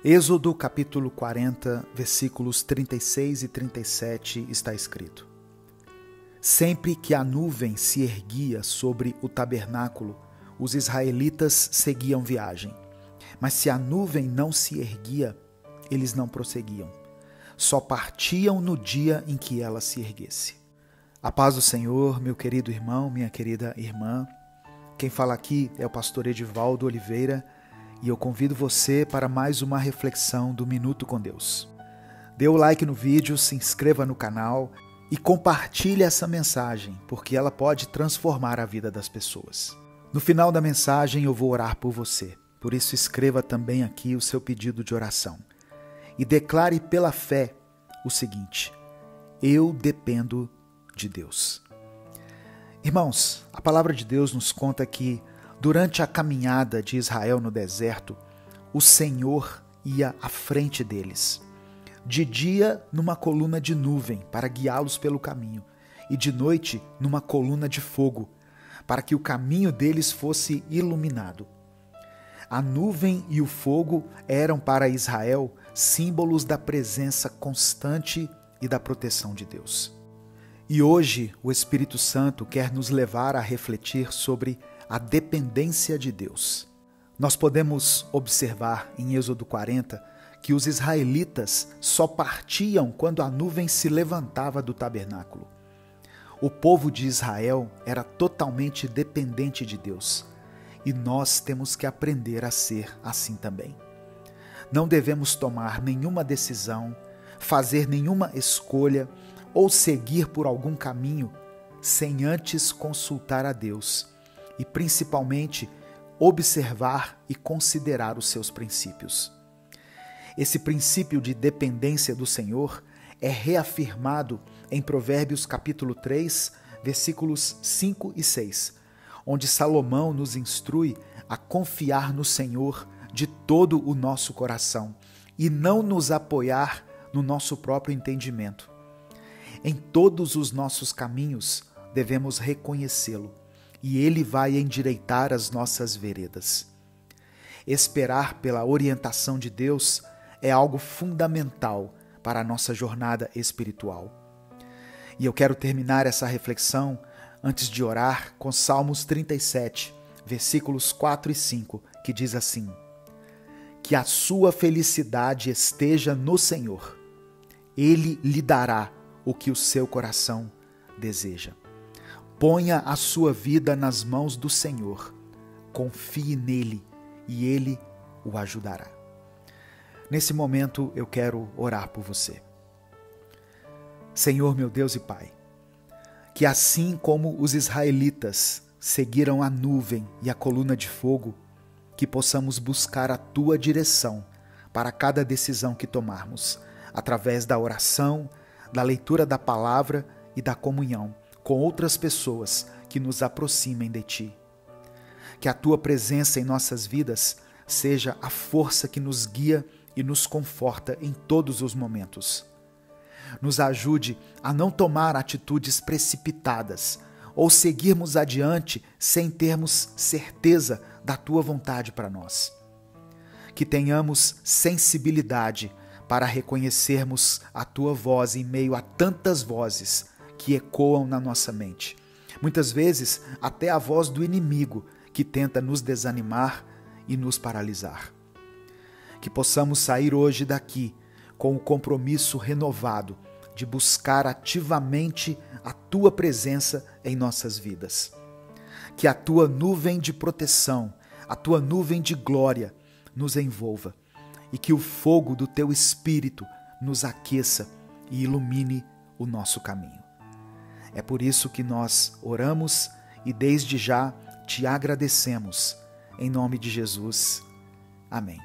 Êxodo capítulo 40, versículos 36 e 37 está escrito: Sempre que a nuvem se erguia sobre o tabernáculo, os israelitas seguiam viagem. Mas se a nuvem não se erguia, eles não prosseguiam. Só partiam no dia em que ela se erguesse. A paz do Senhor, meu querido irmão, minha querida irmã. Quem fala aqui é o pastor Edivaldo Oliveira e eu convido você para mais uma reflexão do Minuto com Deus. Dê o like no vídeo, se inscreva no canal e compartilhe essa mensagem, porque ela pode transformar a vida das pessoas. No final da mensagem eu vou orar por você, por isso escreva também aqui o seu pedido de oração. E declare pela fé o seguinte: eu dependo de Deus. Irmãos, a palavra de Deus nos conta que durante a caminhada de Israel no deserto, o Senhor ia à frente deles. De dia, numa coluna de nuvem para guiá-los pelo caminho, e de noite, numa coluna de fogo, para que o caminho deles fosse iluminado. A nuvem e o fogo eram para Israel símbolos da presença constante e da proteção de Deus. E hoje o Espírito Santo quer nos levar a refletir sobre a dependência de Deus. Nós podemos observar em Êxodo 40 que os israelitas só partiam quando a nuvem se levantava do tabernáculo. O povo de Israel era totalmente dependente de Deus e nós temos que aprender a ser assim também. Não devemos tomar nenhuma decisão, fazer nenhuma escolha ou seguir por algum caminho sem antes consultar a Deus e principalmente observar e considerar os seus princípios. Esse princípio de dependência do Senhor é reafirmado em Provérbios capítulo 3, versículos 5 e 6, onde Salomão nos instrui a confiar no Senhor de todo o nosso coração e não nos apoiar no nosso próprio entendimento. Em todos os nossos caminhos devemos reconhecê-lo e Ele vai endireitar as nossas veredas. Esperar pela orientação de Deus é algo fundamental para a nossa jornada espiritual. E eu quero terminar essa reflexão, antes de orar, com Salmos 37, versículos 4 e 5, que diz assim: Que a sua felicidade esteja no Senhor. Ele lhe dará o que o seu coração deseja. Ponha a sua vida nas mãos do Senhor. Confie nele e ele o ajudará. Nesse momento eu quero orar por você. Senhor, meu Deus e Pai, que assim como os israelitas seguiram a nuvem e a coluna de fogo, que possamos buscar a tua direção para cada decisão que tomarmos, através da oração, da leitura da palavra e da comunhão com outras pessoas que nos aproximem de Ti. Que a Tua presença em nossas vidas seja a força que nos guia e nos conforta em todos os momentos. Nos ajude a não tomar atitudes precipitadas ou seguirmos adiante sem termos certeza da Tua vontade para nós. Que tenhamos sensibilidade para reconhecermos a Tua voz em meio a tantas vozes que ecoam na nossa mente. Muitas vezes até a voz do inimigo que tenta nos desanimar e nos paralisar. Que possamos sair hoje daqui com o compromisso renovado de buscar ativamente a Tua presença em nossas vidas. Que a Tua nuvem de proteção, a Tua nuvem de glória nos envolva e que o fogo do Teu Espírito nos aqueça e ilumine o nosso caminho. É por isso que nós oramos e desde já Te agradecemos. Em nome de Jesus. Amém.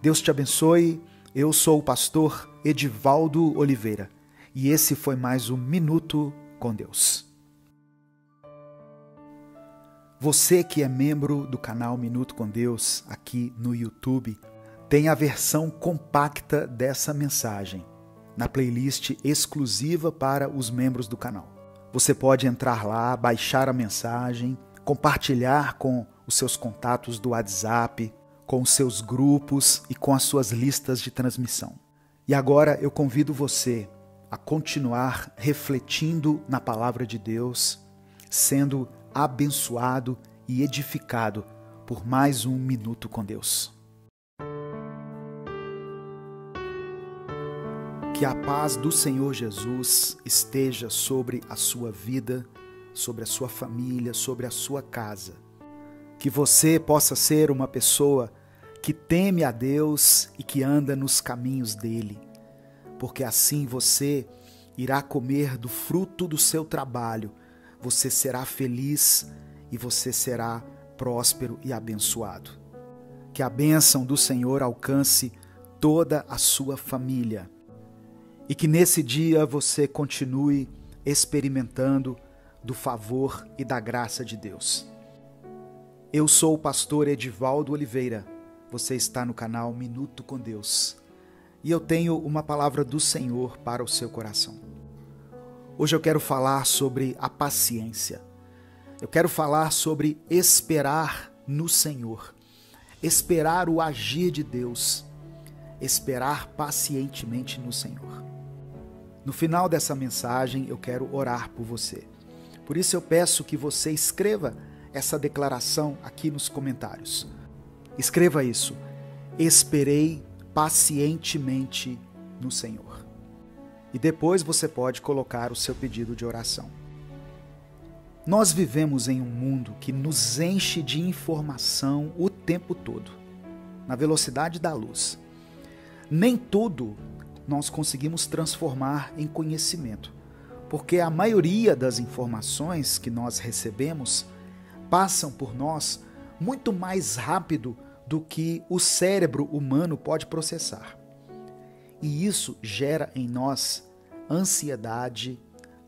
Deus te abençoe. Eu sou o pastor Edivaldo Oliveira e esse foi mais um Minuto com Deus. Você que é membro do canal Minuto com Deus aqui no YouTube, tem a versão compacta dessa mensagem na playlist exclusiva para os membros do canal. Você pode entrar lá, baixar a mensagem, compartilhar com os seus contatos do WhatsApp, com os seus grupos e com as suas listas de transmissão. E agora eu convido você a continuar refletindo na palavra de Deus, sendo abençoado e edificado por mais um Minuto com Deus. Que a paz do Senhor Jesus esteja sobre a sua vida, sobre a sua família, sobre a sua casa. Que você possa ser uma pessoa que teme a Deus e que anda nos caminhos dele, porque assim você irá comer do fruto do seu trabalho, você será feliz e você será próspero e abençoado. Que a bênção do Senhor alcance toda a sua família e que nesse dia você continue experimentando do favor e da graça de Deus. Eu sou o pastor Edivaldo Oliveira, você está no canal Minuto com Deus e eu tenho uma palavra do Senhor para o seu coração. Hoje eu quero falar sobre a paciência. Eu quero falar sobre esperar no Senhor, esperar o agir de Deus, esperar pacientemente no Senhor. No final dessa mensagem eu quero orar por você. Por isso eu peço que você escreva essa declaração aqui nos comentários. Escreva isso: esperei pacientemente no Senhor. E depois você pode colocar o seu pedido de oração. Nós vivemos em um mundo que nos enche de informação o tempo todo, na velocidade da luz. Nem tudo nós conseguimos transformar em conhecimento, porque a maioria das informações que nós recebemos passam por nós muito mais rápido do que o cérebro humano pode processar. E isso gera em nós ansiedade,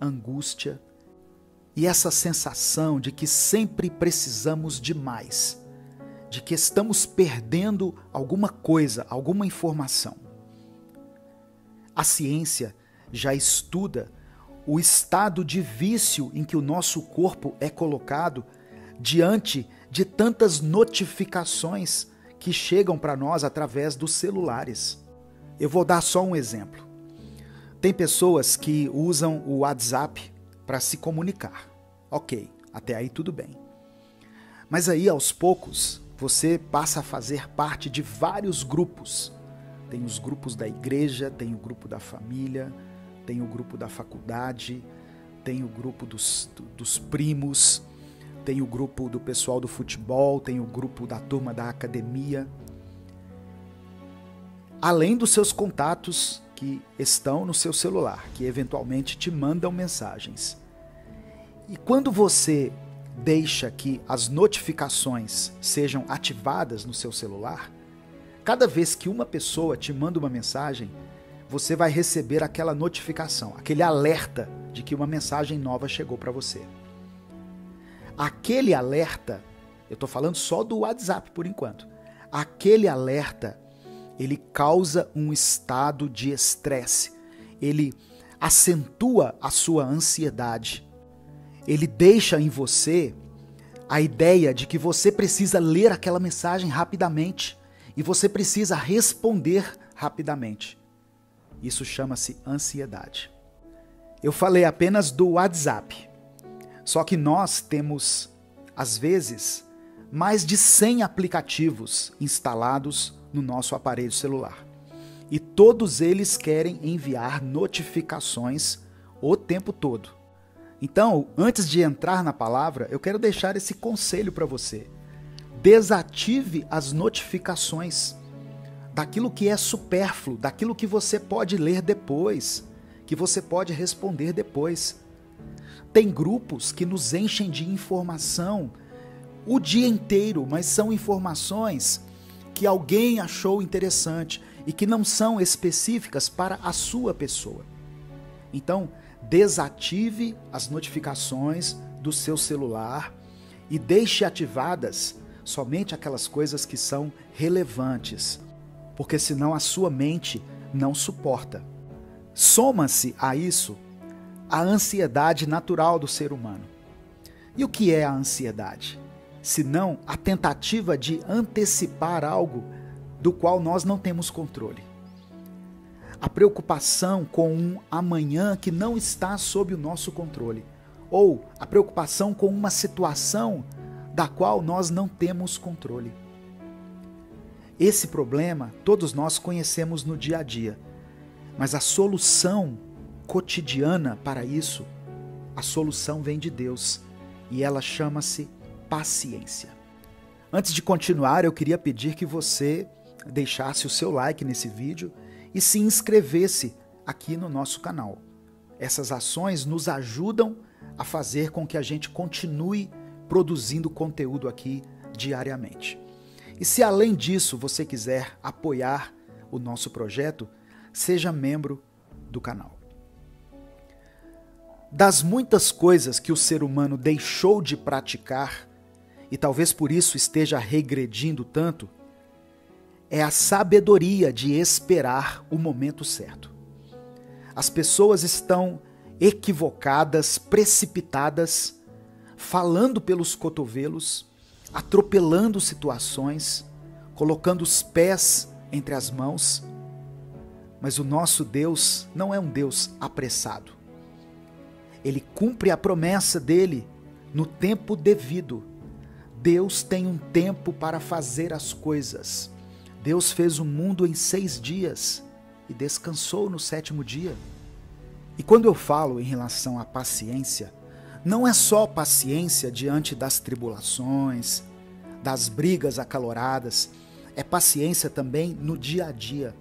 angústia e essa sensação de que sempre precisamos de mais, de que estamos perdendo alguma coisa, alguma informação. A ciência já estuda o estado de vício em que o nosso corpo é colocado diante de tantas notificações que chegam para nós através dos celulares. Eu vou dar só um exemplo. Tem pessoas que usam o WhatsApp para se comunicar. Ok, até aí tudo bem. Mas aí, aos poucos, você passa a fazer parte de vários grupos. Tem os grupos da igreja, tem o grupo da família, tem o grupo da faculdade, tem o grupo dos primos, tem o grupo do pessoal do futebol, tem o grupo da turma da academia. Além dos seus contatos que estão no seu celular, que eventualmente te mandam mensagens. E quando você deixa que as notificações sejam ativadas no seu celular, cada vez que uma pessoa te manda uma mensagem, você vai receber aquela notificação, aquele alerta de que uma mensagem nova chegou para você. Aquele alerta, eu estou falando só do WhatsApp por enquanto, aquele alerta, ele causa um estado de estresse, ele acentua a sua ansiedade, ele deixa em você a ideia de que você precisa ler aquela mensagem rapidamente e você precisa responder rapidamente. Isso chama-se ansiedade. Eu falei apenas do WhatsApp, só que nós temos, às vezes, mais de 100 aplicativos instalados no nosso aparelho celular. E todos eles querem enviar notificações o tempo todo. Então, antes de entrar na palavra, eu quero deixar esse conselho para você. Desative as notificações daquilo que é supérfluo, daquilo que você pode ler depois, que você pode responder depois. Tem grupos que nos enchem de informação o dia inteiro, mas são informações que alguém achou interessante e que não são específicas para a sua pessoa. Então, desative as notificações do seu celular e deixe ativadas somente aquelas coisas que são relevantes, porque senão a sua mente não suporta. Soma-se a isso a ansiedade natural do ser humano. E o que é a ansiedade? senão a tentativa de antecipar algo do qual nós não temos controle. A preocupação com um amanhã que não está sob o nosso controle, ou a preocupação com uma situação da qual nós não temos controle. Esse problema todos nós conhecemos no dia a dia, mas a solução cotidiana para isso, a solução vem de Deus e ela chama-se paciência. Antes de continuar, eu queria pedir que você deixasse o seu like nesse vídeo e se inscrevesse aqui no nosso canal. Essas ações nos ajudam a fazer com que a gente continue produzindo conteúdo aqui diariamente. E se além disso você quiser apoiar o nosso projeto, seja membro do canal. Das muitas coisas que o ser humano deixou de praticar, e talvez por isso esteja regredindo tanto, é a sabedoria de esperar o momento certo. As pessoas estão equivocadas, precipitadas, falando pelos cotovelos, atropelando situações, colocando os pés entre as mãos. Mas o nosso Deus não é um Deus apressado. Ele cumpre a promessa dele no tempo devido. Deus tem um tempo para fazer as coisas. Deus fez o mundo em 6 dias e descansou no 7º dia. E quando eu falo em relação à paciência, não é só paciência diante das tribulações, das brigas acaloradas, é paciência também no dia a dia.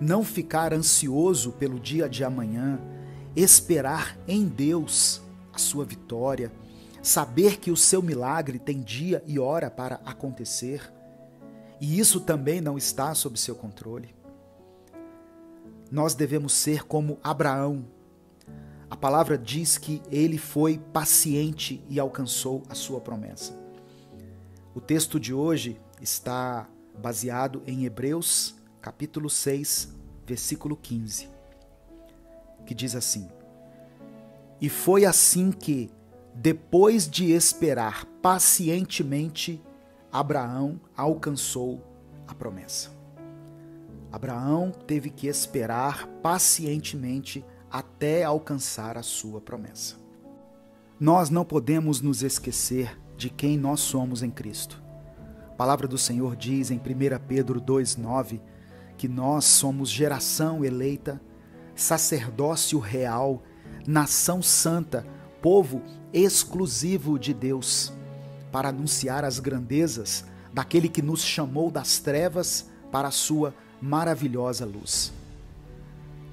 Não ficar ansioso pelo dia de amanhã, esperar em Deus a sua vitória, saber que o seu milagre tem dia e hora para acontecer, e isso também não está sob seu controle. Nós devemos ser como Abraão. A palavra diz que ele foi paciente e alcançou a sua promessa. O texto de hoje está baseado em Hebreus, capítulo 6, versículo 15, que diz assim: E foi assim que, depois de esperar pacientemente, Abraão alcançou a promessa. Abraão teve que esperar pacientemente até alcançar a sua promessa. Nós não podemos nos esquecer de quem nós somos em Cristo. A palavra do Senhor diz em 1 Pedro 2,9 que nós somos geração eleita, sacerdócio real, nação santa, povo exclusivo de Deus, para anunciar as grandezas daquele que nos chamou das trevas para a sua maravilhosa luz.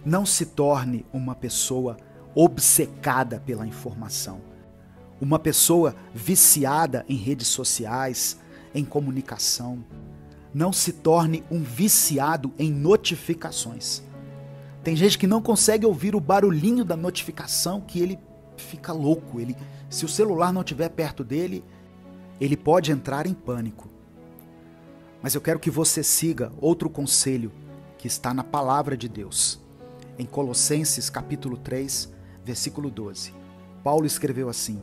Não se torne uma pessoa obcecada pela informação, uma pessoa viciada em redes sociais, em comunicação. Não se torne um viciado em notificações. Tem gente que não consegue ouvir o barulhinho da notificação que ele fica louco. Se o celular não estiver perto dele, ele pode entrar em pânico. Mas eu quero que você siga outro conselho que está na palavra de Deus. Em Colossenses capítulo 3, versículo 12. Paulo escreveu assim: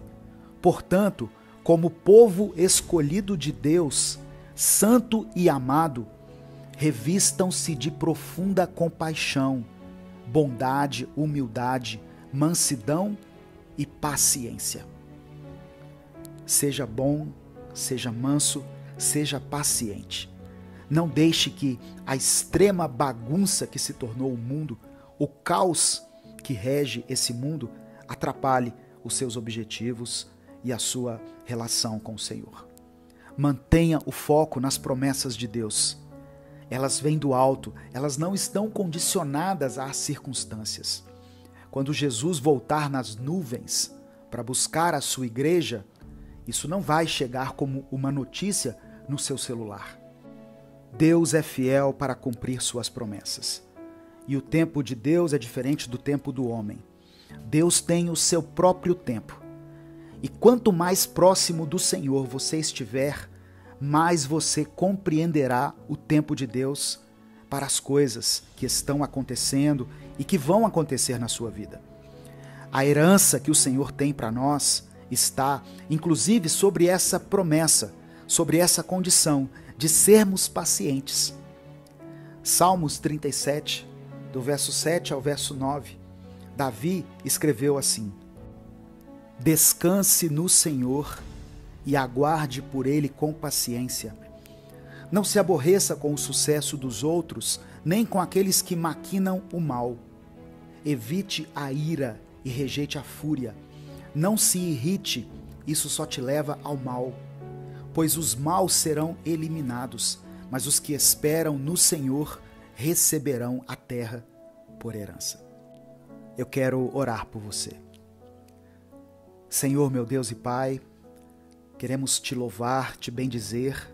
Portanto, como povo escolhido de Deus, santo e amado, revistam-se de profunda compaixão, bondade, humildade, mansidão e paciência. Seja bom, seja manso, seja paciente. Não deixe que a extrema bagunça que se tornou o mundo, o caos que rege esse mundo, atrapalhe os seus objetivos e a sua relação com o Senhor. Mantenha o foco nas promessas de Deus. Elas vêm do alto, elas não estão condicionadas às circunstâncias. Quando Jesus voltar nas nuvens para buscar a sua igreja, isso não vai chegar como uma notícia no seu celular. Deus é fiel para cumprir suas promessas. E o tempo de Deus é diferente do tempo do homem. Deus tem o seu próprio tempo. E quanto mais próximo do Senhor você estiver, mais você compreenderá o tempo de Deus para as coisas que estão acontecendo e que vão acontecer na sua vida. A herança que o Senhor tem para nós está, inclusive, sobre essa promessa, sobre essa condição de sermos pacientes. Salmos 37, do verso 7 ao verso 9, Davi escreveu assim: Descanse no Senhor e aguarde por Ele com paciência. Não se aborreça com o sucesso dos outros, nem com aqueles que maquinam o mal. Evite a ira e rejeite a fúria. Não se irrite, isso só te leva ao mal. Pois os maus serão eliminados, mas os que esperam no Senhor receberão a terra por herança. Eu quero orar por você. Senhor, meu Deus e Pai, queremos te louvar, te bendizer,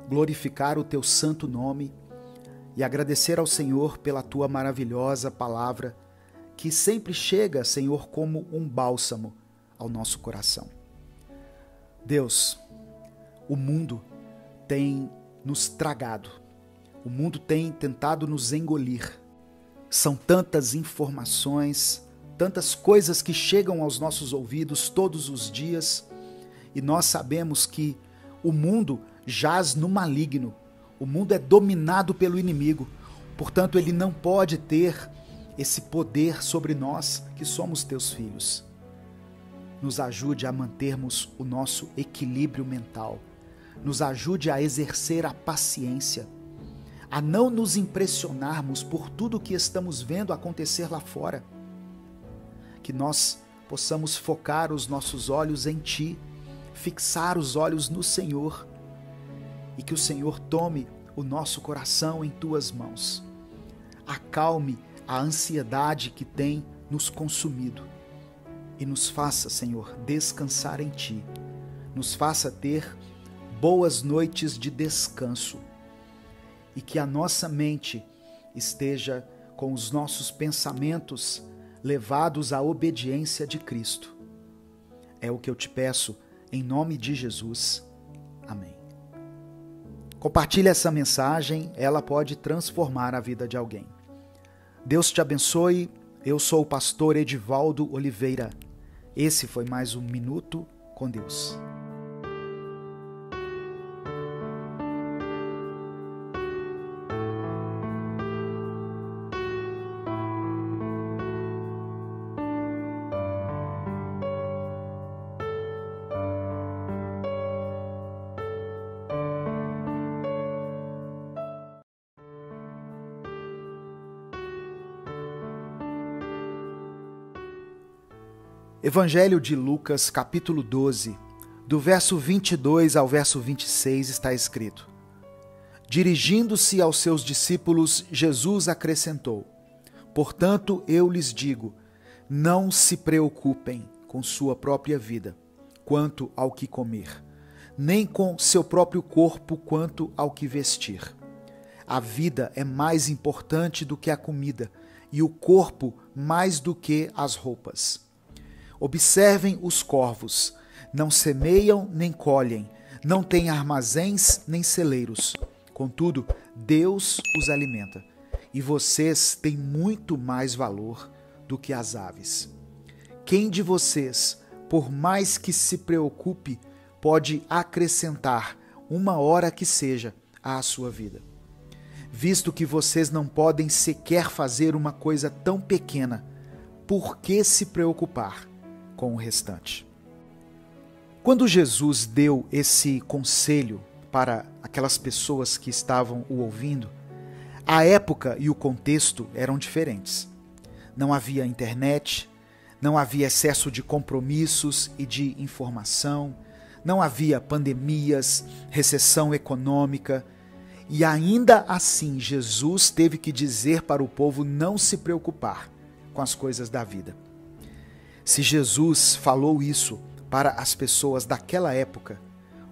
glorificar o teu santo nome e agradecer ao Senhor pela tua maravilhosa palavra, que sempre chega, Senhor, como um bálsamo ao nosso coração. Deus, o mundo tem nos tragado, o mundo tem tentado nos engolir. São tantas informações, tantas coisas que chegam aos nossos ouvidos todos os dias, e nós sabemos que o mundo jaz no maligno, o mundo é dominado pelo inimigo, portanto ele não pode ter esse poder sobre nós que somos teus filhos. Nos ajude a mantermos o nosso equilíbrio mental, nos ajude a exercer a paciência, a não nos impressionarmos por tudo o que estamos vendo acontecer lá fora. Que nós possamos focar os nossos olhos em Ti, fixar os olhos no Senhor, e que o Senhor tome o nosso coração em Tuas mãos. Acalme a ansiedade que tem nos consumido e nos faça, Senhor, descansar em Ti. Nos faça ter boas noites de descanso e que a nossa mente esteja com os nossos pensamentos levados à obediência de Cristo. É o que eu te peço, em nome de Jesus. Amém. Compartilhe essa mensagem, ela pode transformar a vida de alguém. Deus te abençoe. Eu sou o pastor Edivaldo Oliveira. Esse foi mais um Minuto com Deus. Evangelho de Lucas, capítulo 12, do verso 22 ao verso 26 está escrito: Dirigindo-se aos seus discípulos, Jesus acrescentou: Portanto, eu lhes digo, não se preocupem com sua própria vida, quanto ao que comer, nem com seu próprio corpo, quanto ao que vestir. A vida é mais importante do que a comida, e o corpo mais do que as roupas. Observem os corvos, não semeiam nem colhem, não têm armazéns nem celeiros. Contudo, Deus os alimenta, e vocês têm muito mais valor do que as aves. Quem de vocês, por mais que se preocupe, pode acrescentar uma hora que seja à sua vida? Visto que vocês não podem sequer fazer uma coisa tão pequena, por que se preocupar com o restante? Quando Jesus deu esse conselho para aquelas pessoas que estavam o ouvindo, a época e o contexto eram diferentes. Não havia internet, não havia excesso de compromissos e de informação, não havia pandemias, recessão econômica, e ainda assim Jesus teve que dizer para o povo não se preocupar com as coisas da vida. Se Jesus falou isso para as pessoas daquela época,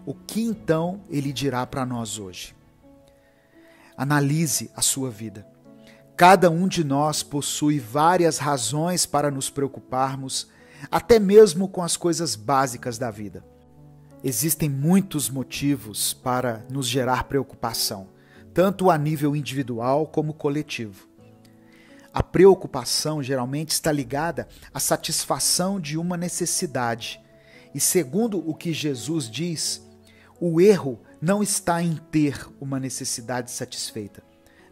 o que então ele dirá para nós hoje? Analise a sua vida. Cada um de nós possui várias razões para nos preocuparmos, até mesmo com as coisas básicas da vida. Existem muitos motivos para nos gerar preocupação, tanto a nível individual como coletivo. A preocupação geralmente está ligada à satisfação de uma necessidade, E segundo o que Jesus diz, o erro não está em ter uma necessidade satisfeita,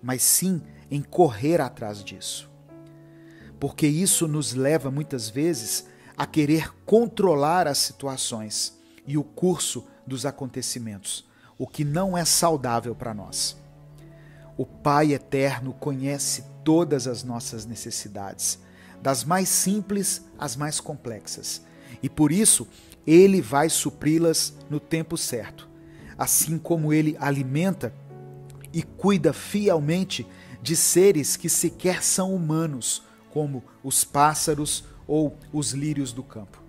mas sim em correr atrás disso. Porque isso nos leva muitas vezes a querer controlar as situações e o curso dos acontecimentos, o que não é saudável para nós. O Pai Eterno conhece todas as nossas necessidades, das mais simples às mais complexas, e por isso Ele vai supri-las no tempo certo, assim como Ele alimenta e cuida fielmente de seres que sequer são humanos, como os pássaros ou os lírios do campo.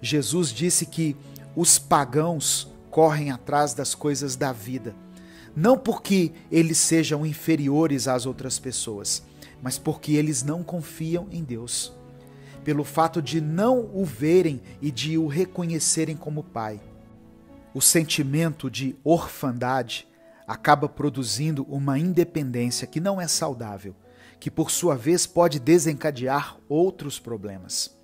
Jesus disse que os pagãos correm atrás das coisas da vida, não porque eles sejam inferiores às outras pessoas, mas porque eles não confiam em Deus, pelo fato de não o verem e de o reconhecerem como Pai. O sentimento de orfandade acaba produzindo uma independência que não é saudável, que por sua vez pode desencadear outros problemas.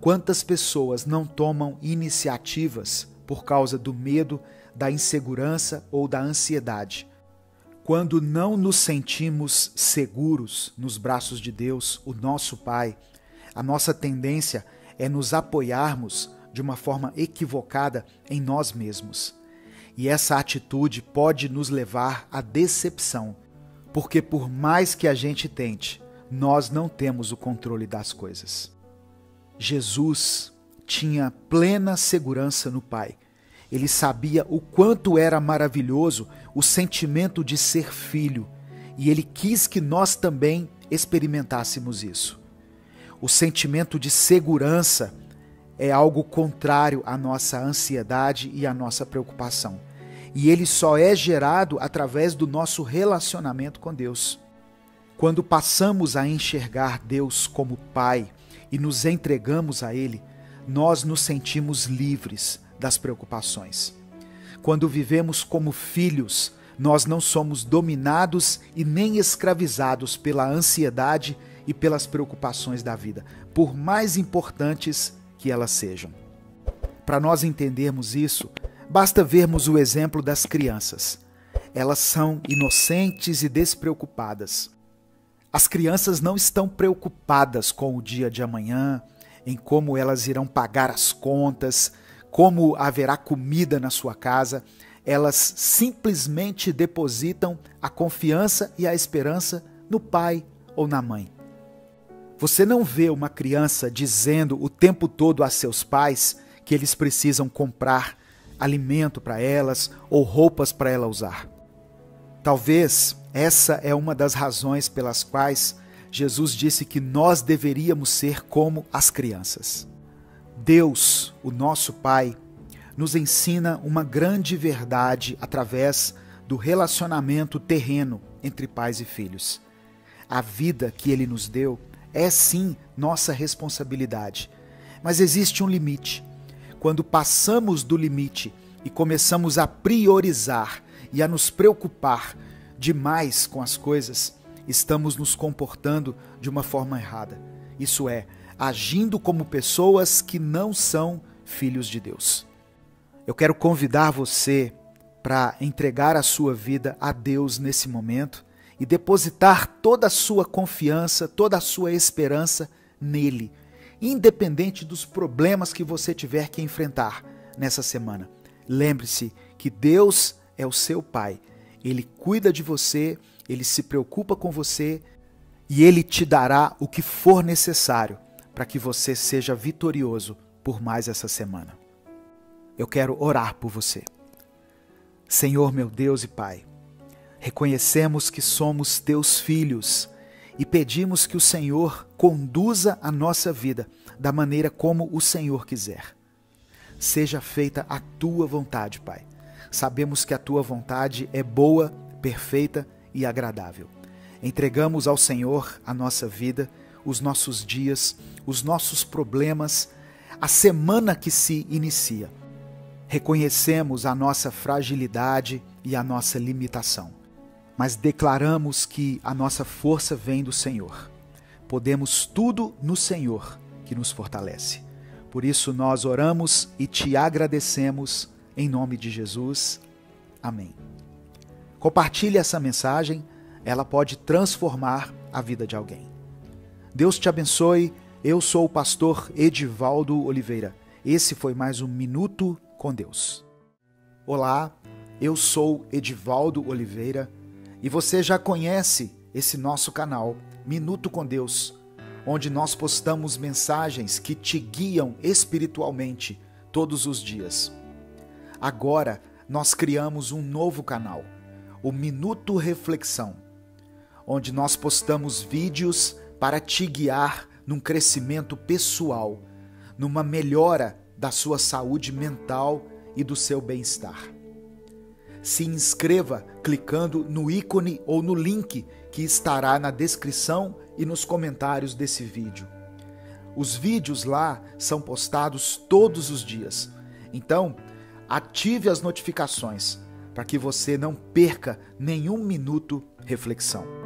Quantas pessoas não tomam iniciativas por causa do medo, da insegurança ou da ansiedade? Quando não nos sentimos seguros nos braços de Deus, o nosso Pai, a nossa tendência é nos apoiarmos de uma forma equivocada em nós mesmos. E essa atitude pode nos levar à decepção, porque por mais que a gente tente, nós não temos o controle das coisas. Jesus tinha plena segurança no Pai. Ele sabia o quanto era maravilhoso o sentimento de ser filho, e ele quis que nós também experimentássemos isso. O sentimento de segurança é algo contrário à nossa ansiedade e à nossa preocupação. E ele só é gerado através do nosso relacionamento com Deus. Quando passamos a enxergar Deus como Pai e nos entregamos a Ele, nós nos sentimos livres das preocupações. Quando vivemos como filhos, nós não somos dominados e nem escravizados pela ansiedade e pelas preocupações da vida, por mais importantes que elas sejam. Para nós entendermos isso, basta vermos o exemplo das crianças. Elas são inocentes e despreocupadas. As crianças não estão preocupadas com o dia de amanhã, em como elas irão pagar as contas, como haverá comida na sua casa. Elas simplesmente depositam a confiança e a esperança no pai ou na mãe. Você não vê uma criança dizendo o tempo todo a seus pais que eles precisam comprar alimento para elas ou roupas para ela usar. Talvez essa é uma das razões pelas quais Jesus disse que nós deveríamos ser como as crianças. Deus, o nosso Pai, nos ensina uma grande verdade através do relacionamento terreno entre pais e filhos. A vida que Ele nos deu é sim nossa responsabilidade, mas existe um limite. Quando passamos do limite e começamos a priorizar e a nos preocupar demais com as coisas, estamos nos comportando de uma forma errada. Isso é, agindo como pessoas que não são filhos de Deus. Eu quero convidar você para entregar a sua vida a Deus nesse momento e depositar toda a sua confiança, toda a sua esperança nele, independente dos problemas que você tiver que enfrentar nessa semana. Lembre-se que Deus é o seu Pai. Ele cuida de você, Ele se preocupa com você e Ele te dará o que for necessário para que você seja vitorioso por mais essa semana. Eu quero orar por você. Senhor, meu Deus e Pai, reconhecemos que somos teus filhos e pedimos que o Senhor conduza a nossa vida da maneira como o Senhor quiser. Seja feita a tua vontade, Pai. Sabemos que a tua vontade é boa, perfeita e agradável. Entregamos ao Senhor a nossa vida, os nossos dias, os nossos problemas, a semana que se inicia. Reconhecemos a nossa fragilidade e a nossa limitação, mas declaramos que a nossa força vem do Senhor. Podemos tudo no Senhor que nos fortalece. Por isso nós oramos e te agradecemos em nome de Jesus. Amém. Compartilhe essa mensagem, ela pode transformar a vida de alguém. Deus te abençoe. Eu sou o pastor Edivaldo Oliveira. Esse foi mais um Minuto com Deus. Olá, eu sou Edivaldo Oliveira e você já conhece esse nosso canal, Minuto com Deus, onde nós postamos mensagens que te guiam espiritualmente todos os dias. Agora, nós criamos um novo canal, o Minuto Reflexão, onde nós postamos vídeos para te guiar num crescimento pessoal, numa melhora da sua saúde mental e do seu bem-estar. Se inscreva clicando no ícone ou no link que estará na descrição e nos comentários desse vídeo. Os vídeos lá são postados todos os dias, então ative as notificações para que você não perca nenhum minuto reflexão.